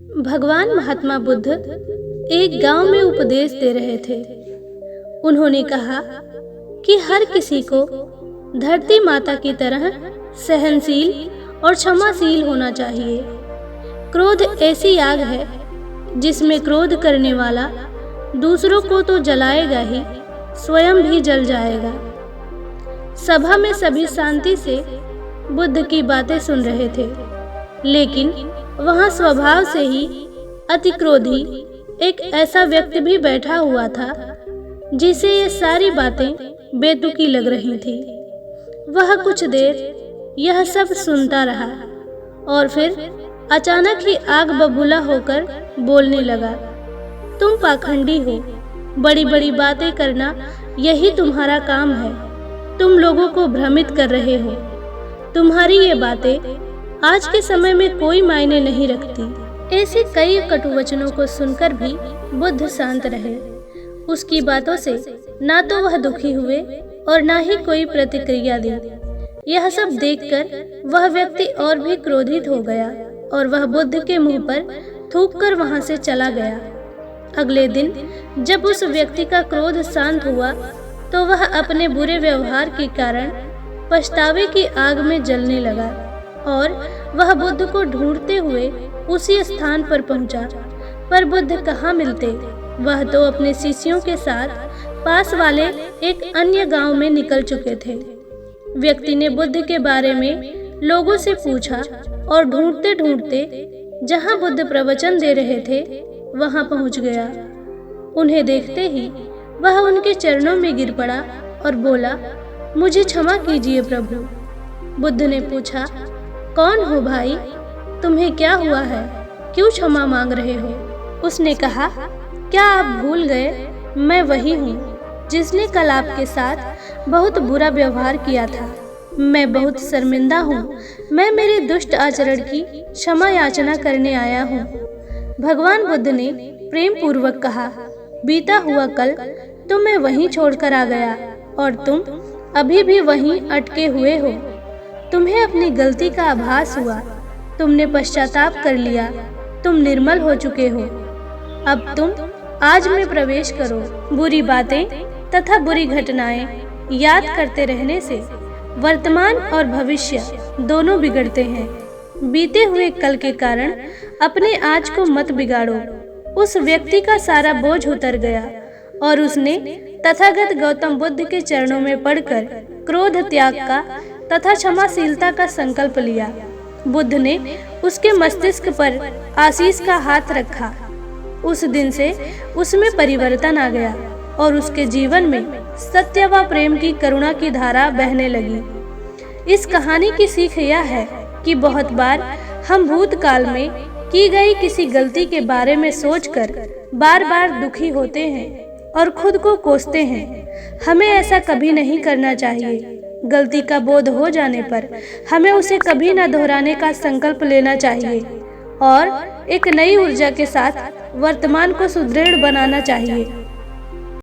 भगवान महात्मा बुद्ध एक गांव में उपदेश दे रहे थे। उन्होंने कहा कि हर किसी को धरती माता की तरह सहनशील और क्षमाशील होना चाहिए। क्रोध ऐसी आग है जिसमें क्रोध करने वाला दूसरों को तो जलाएगा ही, स्वयं भी जल जाएगा। सभा में सभी शांति से बुद्ध की बातें सुन रहे थे, लेकिन वहां स्वभाव से ही अति क्रोधी एक ऐसा व्यक्ति भी बैठा हुआ था जिसे ये सारी बातें बेतुकी लग रही थी। वह कुछ देर यह सब सुनता रहा और फिर अचानक ही आग बबूला होकर बोलने लगा, तुम पाखंडी हो, बड़ी बड़ी बातें करना यही तुम्हारा काम है। तुम लोगों को भ्रमित कर रहे हो। तुम्हारी ये बातें आज के समय में कोई मायने नहीं रखती। ऐसे कई कटुवचनों को सुनकर भी बुद्ध शांत रहे। उसकी बातों से ना तो वह दुखी हुए और ना ही कोई प्रतिक्रिया दी। यह सब देखकर वह व्यक्ति और भी क्रोधित हो गया और वह बुद्ध के मुंह पर थूककर वहां से चला गया। अगले दिन जब उस व्यक्ति का क्रोध शांत हुआ तो वह अपने बुरे व्यवहार के कारण पछतावे की आग में जलने लगा और वह बुद्ध को ढूंढते हुए उसी स्थान पर पहुंचा। पर बुद्ध कहाँ मिलते। वह तो अपने शिष्यों के साथ पास वाले एक अन्य गांव में निकल चुके थे। व्यक्ति ने बुद्ध के बारे में लोगों से पूछा और ढूंढते ढूंढते जहां बुद्ध प्रवचन दे रहे थे वहां पहुंच गया। उन्हें देखते ही वह उनके चरणों में गिर पड़ा और बोला, मुझे क्षमा कीजिए प्रभु। बुद्ध ने पूछा, कौन हो भाई, तुम्हें क्या हुआ है, क्यों क्षमा मांग रहे हो? उसने कहा, क्या आप भूल गए, मैं वही हूँ जिसने कल आपके साथ बहुत बुरा व्यवहार किया था। मैं बहुत शर्मिंदा हूँ। मैं मेरे दुष्ट आचरण की क्षमा याचना करने आया हूँ। भगवान बुद्ध ने प्रेम पूर्वक कहा, बीता हुआ कल तुम्हें वहीं छोड़कर आ गया और तुम अभी भी वहीं अटके हुए हो। तुम्हें अपनी गलती का आभास हुआ, तुमने पश्चाताप कर लिया, तुम निर्मल हो चुके हो। अब तुम आज में प्रवेश करो। बुरी बातें तथा बुरी घटनाएं याद करते रहने से वर्तमान और भविष्य दोनों बिगड़ते हैं। बीते हुए कल के कारण अपने आज को मत बिगाड़ो। उस व्यक्ति का सारा बोझ उतर गया और उसने तथागत गौतम बुद्ध के चरणों में पड़कर क्रोध त्याग का तथा क्षमाशीलता का संकल्प लिया। बुद्ध ने उसके मस्तिष्क पर आशीष का हाथ रखा। उस दिन से उसमें परिवर्तन आ गया और उसके जीवन में सत्य व प्रेम की करुणा की धारा बहने लगी। इस कहानी की सीख यह है कि बहुत बार हम भूतकाल में की गई किसी गलती के बारे में सोचकर बार बार दुखी होते हैं और खुद को कोसते हैं। हमें ऐसा कभी नहीं करना चाहिए। गलती का बोध हो जाने पर हमें उसे कभी न दोहराने का संकल्प लेना चाहिए और एक नई ऊर्जा के साथ वर्तमान को सुदृढ़ बनाना चाहिए।